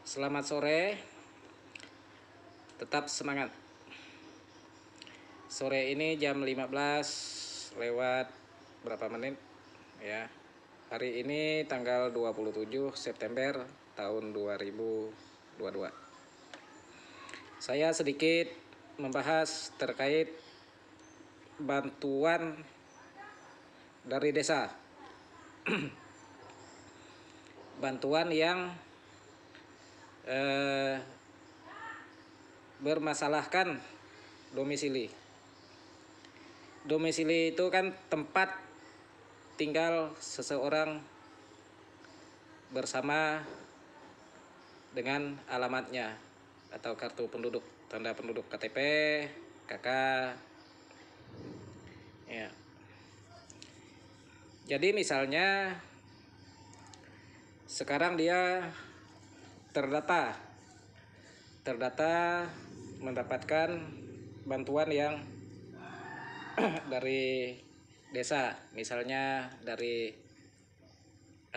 Selamat sore, tetap semangat. Sore ini jam 15 lewat berapa menit ya. Hari ini tanggal 27 September tahun 2022. Saya sedikit membahas terkait bantuan dari desa. Bantuan yang bermasalahkan domisili. Domisili itu kan tempat tinggal seseorang bersama dengan alamatnya atau kartu penduduk, tanda penduduk KTP, KK. Ya. Jadi misalnya sekarang dia terdata mendapatkan bantuan yang dari desa, misalnya dari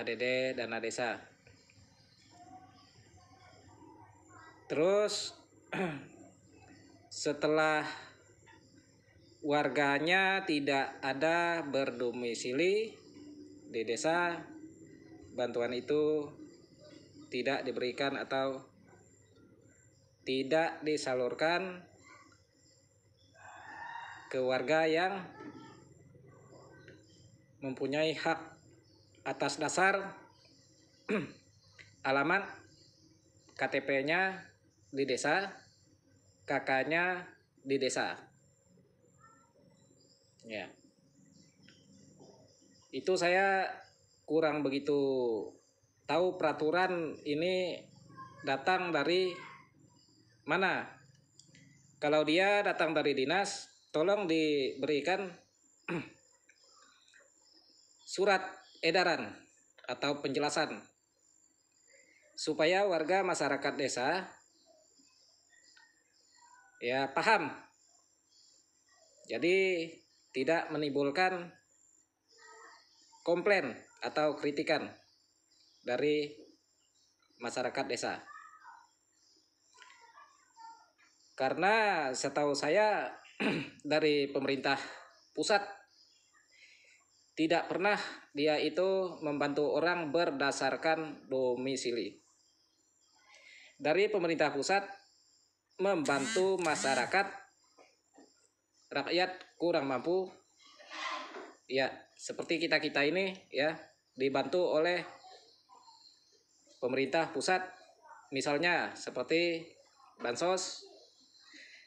ADD dana desa. Terus setelah warganya tidak ada berdomisili di desa, bantuan itu tidak diberikan atau tidak disalurkan ke warga yang mempunyai hak atas dasar alamat KTP-nya di desa, KK-nya di desa. Ya. Itu saya kurang begitu tahu peraturan ini datang dari mana. Kalau dia datang dari dinas, tolong diberikan surat edaran atau penjelasan supaya warga masyarakat desa ya paham. Jadi tidak menimbulkan komplain atau kritikan dari masyarakat desa. Karena setahu saya dari pemerintah pusat tidak pernah dia itu membantu orang berdasarkan domisili. Dari pemerintah pusat membantu masyarakat rakyat kurang mampu ya, seperti kita ini ya, dibantu oleh pemerintah pusat, misalnya seperti bansos.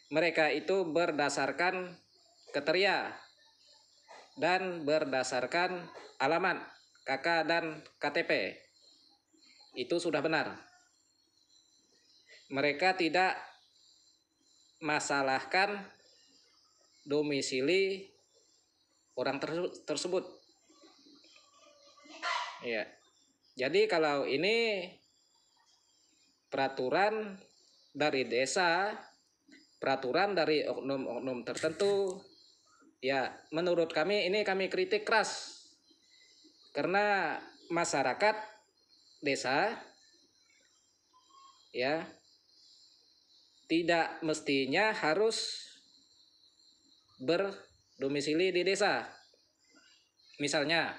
Mereka itu berdasarkan kriteria dan berdasarkan alamat KK dan KTP. Itu sudah benar. Mereka tidak masalahkan domisili orang tersebut. Ya. Jadi kalau ini peraturan dari desa, peraturan dari oknum-oknum tertentu, ya menurut kami ini kami kritik keras. Karena masyarakat desa ya tidak mestinya harus berdomisili di desa. Misalnya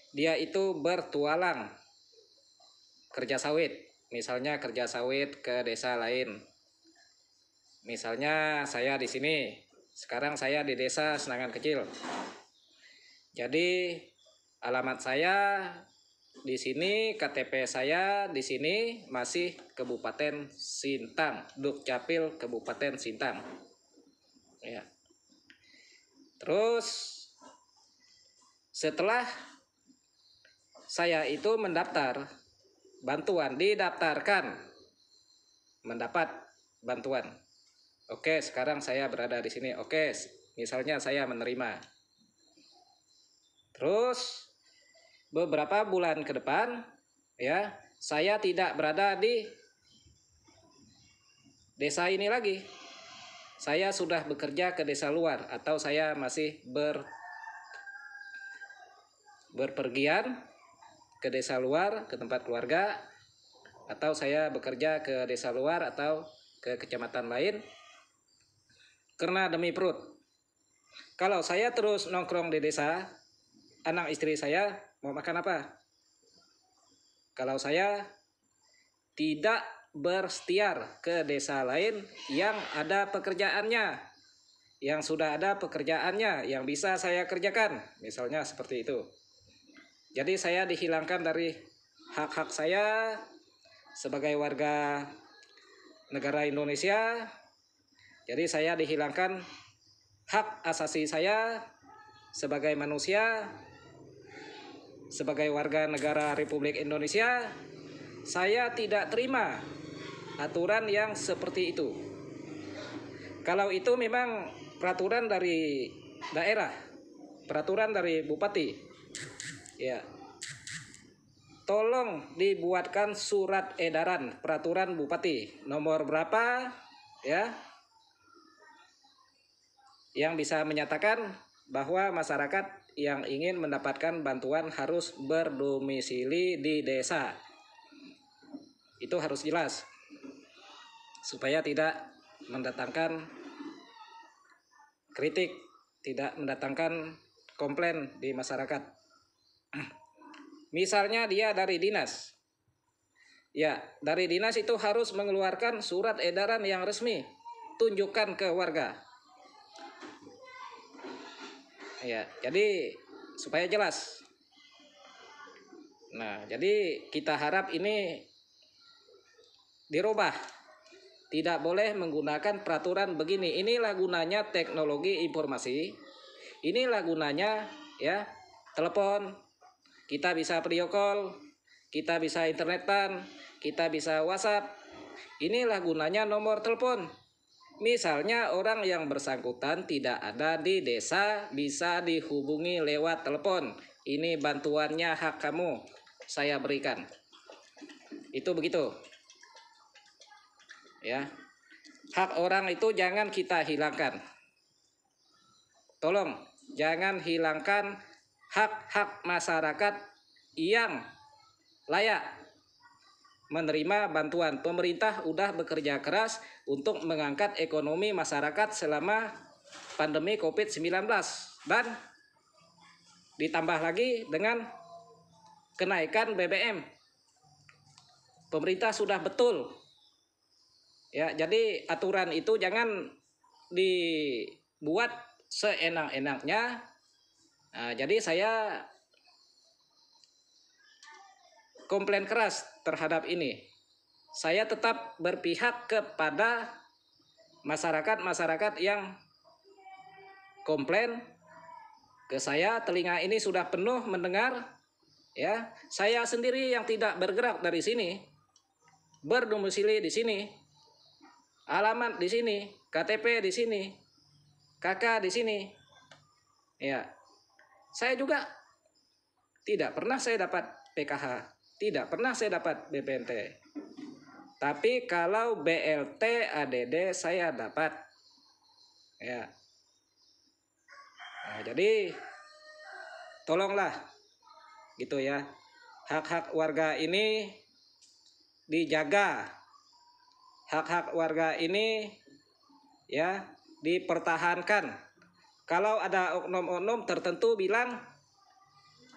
dia itu bertualang kerja sawit, misalnya kerja sawit ke desa lain. Misalnya saya di sini, sekarang saya di desa Senangan Kecil. Jadi alamat saya di sini, KTP saya di sini masih Kabupaten Sintang, Dukcapil Kabupaten Sintang. Ya. Terus setelah saya itu mendaftar bantuan, didaftarkan mendapat bantuan. Oke, sekarang saya berada di sini. Oke, misalnya saya menerima. Terus beberapa bulan ke depan ya, saya tidak berada di desa ini lagi. Saya sudah bekerja ke desa luar atau saya masih berpergian ke desa luar, ke tempat keluarga. atau saya bekerja ke desa luar atau ke kecamatan lain karena demi perut. Kalau saya terus nongkrong di desa, anak istri saya mau makan apa? Kalau saya tidak berstiar ke desa lain yang ada pekerjaannya, yang sudah ada pekerjaannya, yang bisa saya kerjakan, misalnya seperti itu. Jadi saya dihilangkan dari hak-hak saya sebagai warga negara Indonesia. Jadi saya dihilangkan hak asasi saya sebagai manusia, sebagai warga negara Republik Indonesia. Saya tidak terima aturan yang seperti itu. Kalau itu memang peraturan dari daerah, peraturan dari bupati, ya, tolong dibuatkan surat edaran peraturan bupati nomor berapa, ya, yang bisa menyatakan bahwa masyarakat yang ingin mendapatkan bantuan harus berdomisili di desa. Itu harus jelas supaya tidak mendatangkan kritik, tidak mendatangkan komplain di masyarakat. Misalnya dia dari dinas, ya, dari dinas itu harus mengeluarkan surat edaran yang resmi, tunjukkan ke warga. Ya, jadi supaya jelas. Nah, jadi kita harap ini dirubah. Tidak boleh menggunakan peraturan begini. Inilah gunanya teknologi informasi. Inilah gunanya, ya, telepon. Kita bisa video call, kita bisa internetan, kita bisa WhatsApp. Inilah gunanya nomor telepon. Misalnya orang yang bersangkutan tidak ada di desa, bisa dihubungi lewat telepon. Ini bantuannya, hak kamu, saya berikan. Itu begitu. Ya. Hak orang itu jangan kita hilangkan. Tolong jangan hilangkan hak-hak masyarakat yang layak menerima bantuan. Pemerintah udah bekerja keras untuk mengangkat ekonomi masyarakat selama pandemi COVID-19 dan ditambah lagi dengan kenaikan BBM. Pemerintah sudah betul. Ya, jadi aturan itu jangan dibuat seenak-enaknya. Nah, jadi saya komplain keras terhadap ini. Saya tetap berpihak kepada masyarakat-masyarakat yang komplain ke saya. Telinga ini sudah penuh mendengar. Ya, saya sendiri yang tidak bergerak dari sini, berdomisili di sini, alamat di sini, KTP di sini, KK di sini. Ya, saya juga tidak pernah saya dapat PKH, tidak pernah saya dapat BPNT. Tapi kalau BLT ADD saya dapat. Ya. Nah, jadi tolonglah gitu ya. Hak-hak warga ini dijaga. Hak-hak warga ini, ya, dipertahankan. Kalau ada oknum-oknum tertentu bilang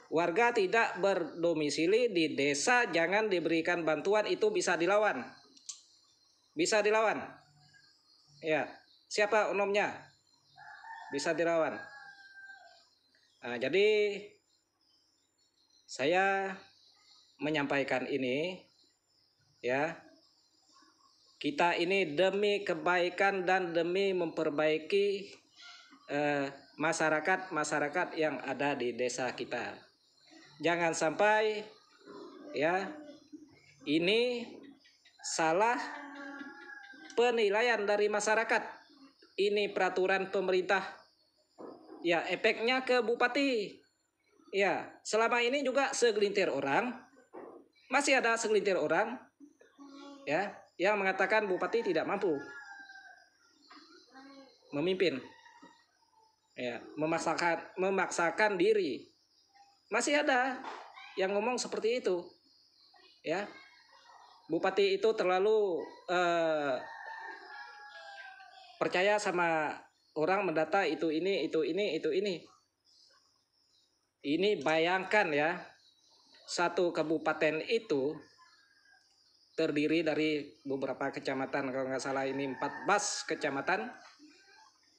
warga tidak berdomisili di desa jangan diberikan bantuan, itu bisa dilawan. Bisa dilawan. Ya, siapa oknumnya? Bisa dilawan. Nah, jadi saya menyampaikan ini, ya. Kita ini demi kebaikan dan demi memperbaiki masyarakat yang ada di desa kita. Jangan sampai, ya, ini salah penilaian dari masyarakat. Ini peraturan pemerintah. Ya, efeknya ke bupati. Ya, selama ini juga segelintir orang, masih ada segelintir orang, ya, yang mengatakan bupati tidak mampu memimpin, ya, memaksakan diri. Masih ada yang ngomong seperti itu, ya. bupati itu terlalu percaya sama orang mendata itu ini. Ini bayangkan ya, satu kabupaten itu terdiri dari beberapa kecamatan, kalau nggak salah ini 14 kecamatan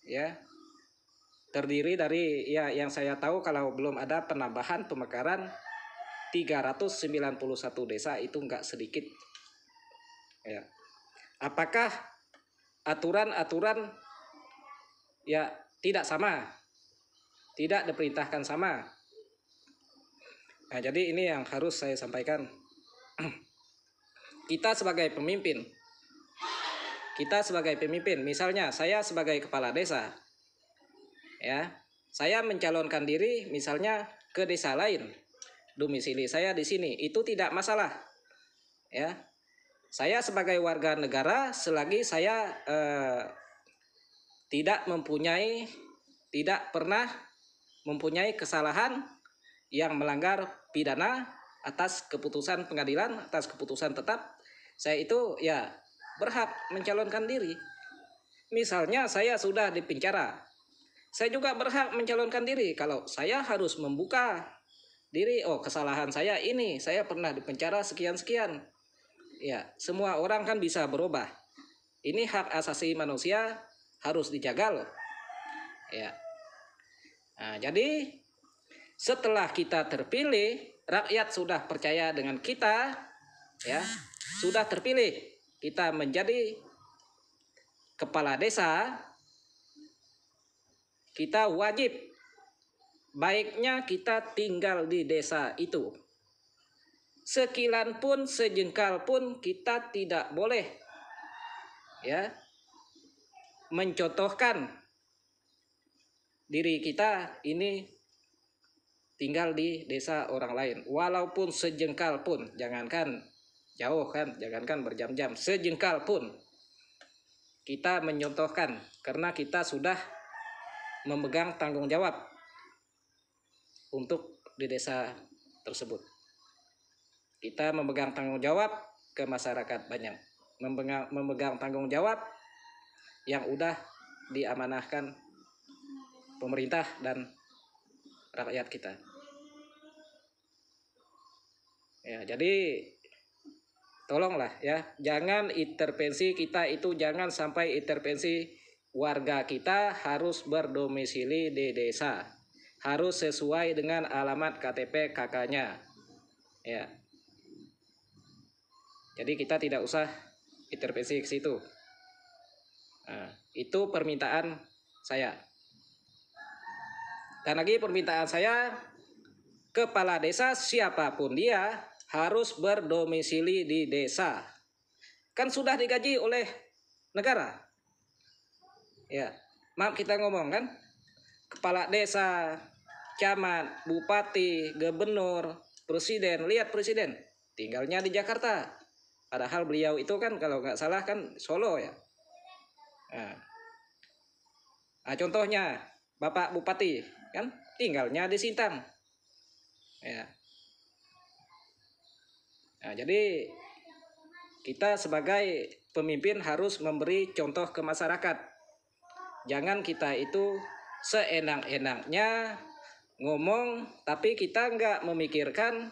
ya, terdiri dari ya yang saya tahu kalau belum ada penambahan pemekaran 391 desa, itu nggak sedikit ya. Apakah aturan-aturan ya tidak sama, tidak diperintahkan sama? Nah, jadi ini yang harus saya sampaikan. Kita sebagai pemimpin, misalnya saya sebagai kepala desa, ya, saya mencalonkan diri misalnya ke desa lain, domisili saya di sini, itu tidak masalah, ya. Saya sebagai warga negara, selagi saya tidak pernah mempunyai kesalahan yang melanggar pidana atas keputusan pengadilan, atas keputusan tetap, saya itu ya berhak mencalonkan diri. Misalnya saya sudah di penjara, saya juga berhak mencalonkan diri. Kalau saya harus membuka diri, oh kesalahan saya ini, saya pernah di penjara sekian-sekian. Ya, semua orang kan bisa berubah. Ini hak asasi manusia, harus dijaga loh. Ya. Nah, jadi setelah kita terpilih, rakyat sudah percaya dengan kita, ya, sudah terpilih, kita menjadi kepala desa, kita wajib, baiknya kita tinggal di desa itu. Sekilan pun, sejengkal pun kita tidak boleh ya mencontohkan diri kita ini tinggal di desa orang lain, walaupun sejengkal pun, jangankan jauh kan, jangankan berjam-jam, sejengkal pun kita menyontohkan, karena kita sudah memegang tanggung jawab untuk di desa tersebut. Kita memegang tanggung jawab ke masyarakat banyak, memegang tanggung jawab yang udah diamanahkan pemerintah dan rakyat kita. Ya, jadi tolonglah ya, jangan intervensi kita itu, jangan sampai intervensi warga kita harus berdomisili di desa, harus sesuai dengan alamat KTP KK-nya. Ya. Jadi kita tidak usah intervensi ke situ. Nah, itu permintaan saya. Dan lagi permintaan saya, kepala desa siapapun dia harus berdomisili di desa. Kan sudah digaji oleh negara. Ya, maaf kita ngomong kan, kepala desa, camat, bupati, gubernur, presiden, lihat presiden tinggalnya di Jakarta. Padahal beliau itu kan kalau nggak salah kan Solo ya. Nah, contohnya Bapak Bupati kan tinggalnya di Sintang. Ya. Nah, jadi kita sebagai pemimpin harus memberi contoh ke masyarakat. Jangan kita itu seenak-enaknya ngomong, tapi kita nggak memikirkan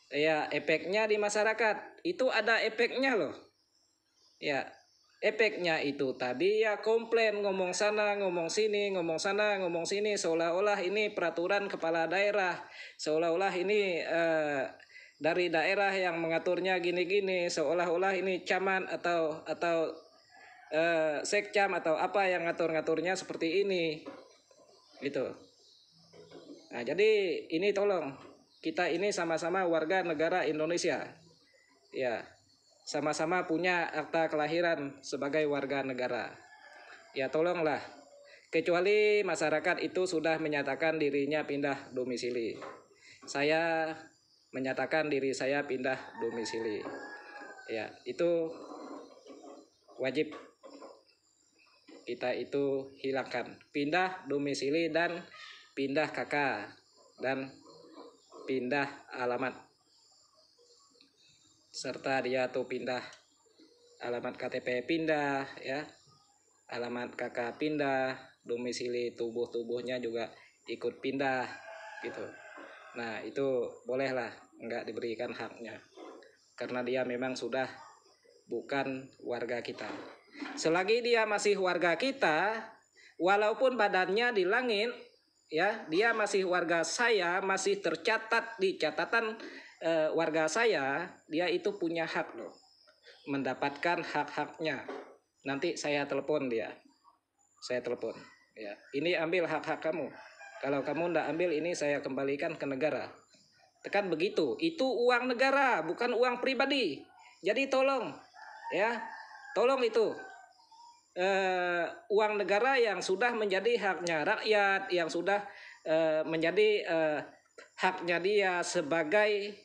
ya efeknya di masyarakat. Itu ada efeknya loh. Ya, efeknya itu tadi ya komplain, ngomong sana, ngomong sini, ngomong sana, ngomong sini, seolah-olah ini peraturan kepala daerah, seolah-olah ini dari daerah yang mengaturnya gini-gini, seolah-olah ini camat atau sekcam atau apa yang ngatur-ngaturnya seperti ini, gitu. Nah, jadi ini tolong, kita ini sama-sama warga negara Indonesia, ya, sama-sama punya akta kelahiran sebagai warga negara. Ya tolonglah, kecuali masyarakat itu sudah menyatakan dirinya pindah domisili. Saya menyatakan diri saya pindah domisili. Ya, itu wajib kita itu hilangkan. Pindah domisili dan pindah KK dan pindah alamat. serta dia tuh pindah alamat KTP pindah ya, alamat KK pindah, domisili tubuhnya juga ikut pindah gitu. Nah itu bolehlah nggak diberikan haknya karena dia memang sudah bukan warga kita. Selagi dia masih warga kita, walaupun badannya di langit ya, dia masih warga saya, masih tercatat di catatan warga saya, dia itu punya hak loh, mendapatkan hak-haknya. Nanti saya telepon dia, saya telepon ya, ini ambil hak-hak kamu, kalau kamu ndak ambil ini saya kembalikan ke negara. Tekan begitu, itu uang negara bukan uang pribadi. Jadi tolong ya, tolong itu uang negara yang sudah menjadi haknya rakyat, yang sudah menjadi haknya dia sebagai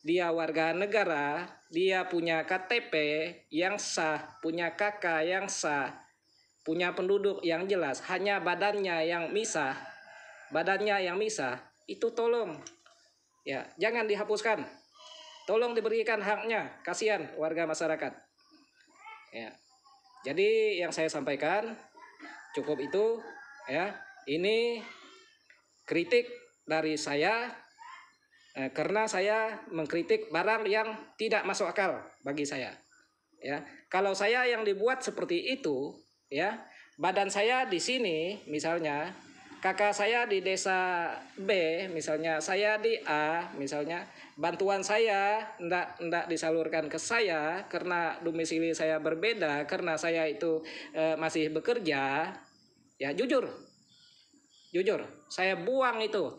dia warga negara, dia punya KTP yang sah, punya KK yang sah, punya penduduk yang jelas, hanya badannya yang misah, itu tolong ya, jangan dihapuskan, tolong diberikan haknya, kasihan warga masyarakat ya. Jadi yang saya sampaikan cukup itu ya, ini kritik dari saya karena saya mengkritik barang yang tidak masuk akal bagi saya ya. Kalau saya yang dibuat seperti itu ya, badan saya di sini misalnya, kakak saya di desa B misalnya, saya di A misalnya, bantuan saya ndak disalurkan ke saya karena domisili saya berbeda, karena saya itu masih bekerja ya, jujur saya buang itu,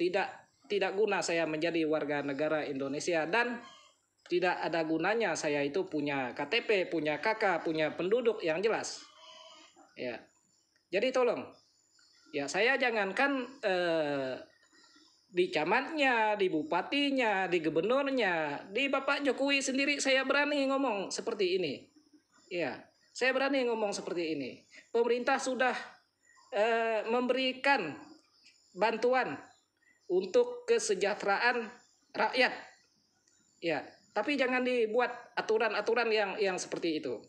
tidak guna saya menjadi warga negara Indonesia, dan tidak ada gunanya saya itu punya KTP, punya KK, punya penduduk yang jelas ya. Jadi tolong ya, saya jangankan di camatnya, di bupatinya, di gubernurnya, di Bapak Jokowi sendiri saya berani ngomong seperti ini ya, saya berani ngomong seperti ini. Pemerintah sudah memberikan bantuan untuk kesejahteraan rakyat ya, tapi jangan dibuat aturan-aturan yang seperti itu.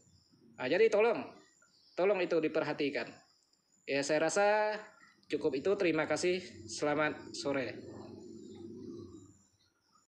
Nah, jadi tolong itu diperhatikan ya. Saya rasa cukup itu, terima kasih, selamat sore.